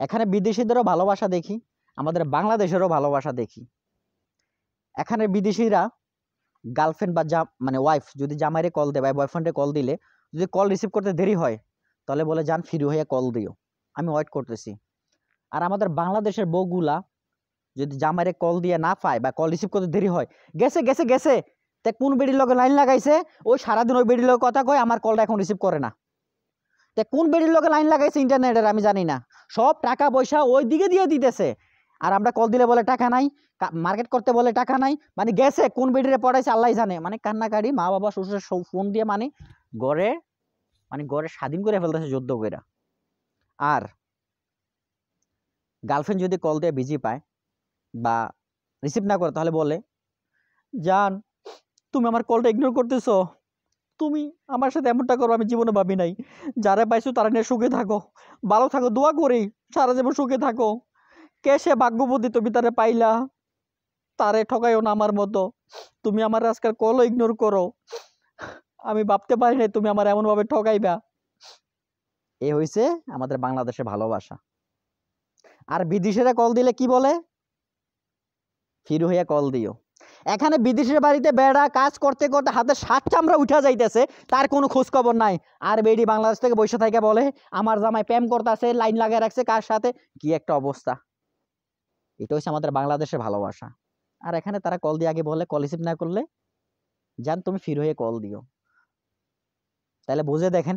এখানে বিদেশিদেরও ভালোবাসা দেখি, আমাদের বাংলাদেশেরও ভালোবাসা দেখি। এখানে বিদেশিরা গার্লফ্রেন্ড বা মানে ওয়াইফ যদি জামাইরে কল দেয় বা বয়ফ্রেন্ডে কল দিলে যদি কল রিসিভ করতে দেরি হয়, তাহলে বলে যান ফ্রি হয়ে কল দিও, আমি ওয়েট করতেছি। আর আমাদের বাংলাদেশের বউগুলা যদি জামাইরে কল দিয়ে না পায় বা কল রিসিভ করতে দেরি হয়, গেছে গেছে গেছে, তে কোন বেডির লগে লাইন লাগাইছে, ওই সারাদিন ওই বেডির লগে কথা কয়, আমার কলটা এখন রিসিভ করে না। তে কোন বেডির লগে লাইন লাগাইছে ইন্টারনেটের আমি জানি না, সব টাকা পয়সা ওই দিকে দিয়ে দিতেছে। আর আমরা কল দিলে বলে টাকা নাই, মার্কেট করতে বলে টাকা নাই, মানে গেছে কোন বেডিরে পড়াইছে আল্লাহ জানে। মানে কান্নাকাটি, মা বাবা শ্বশুরের ফোন দিয়ে মানে গড়ে, মানে গড়ে স্বাধীন করে ফেলতেছে যুদ্ধ কইরা। আর গার্লফ্রেন্ড যদি কল দিয়ে বিজি পায় বা রিসিভ না করে, তাহলে বলে জান তুমি আমার কলটা ইগনোর করতেছো, তুমি আমার সাথে এমনটা করো আমি জীবনে ভাবি নাই, যারা পাইছো তারা নিয়ে সুখে থাকো, ভালো থাকো, দোয়া করি সারা জীবন সুখে থাকো, কে সে ভাগ্যবতী তুমি তারে পাইলা, তারে ঠকাইও না আমার মতো, তুমি আমার আজকাল কলও ইগনোর করো, আমি ভাবতে পারি নাই তুমি আমার এমন ভাবে ঠকাইবা। এ হইছে আমাদের বাংলাদেশের ভালোবাসা। আর বিদেশিরা কল দিলে কি বলে, ফির হইয়া কল দিও। এখানে বিদেশের বাড়িতে বেড়া কাজ করতে করতে হাতে 7 চামড়া উঠা যাইতেছে, তার কোনো খোঁজ খবর নাই। আর বেডি বাংলাদেশ থেকে বসে থেকে বলে আমার জামাই প্রেম করতেছে, লাইন লাগিয়ে রাখছে কার সাথে, কি একটা অবস্থা। এটা হচ্ছে আমাদের বাংলাদেশের ভালোবাসা। আর এখানে তারা কল দিয়ে আগে বলে কল রিসিভ না করলে জান তুমি ফির হয়ে কল দিও। তাহলে বুঝে দেখেন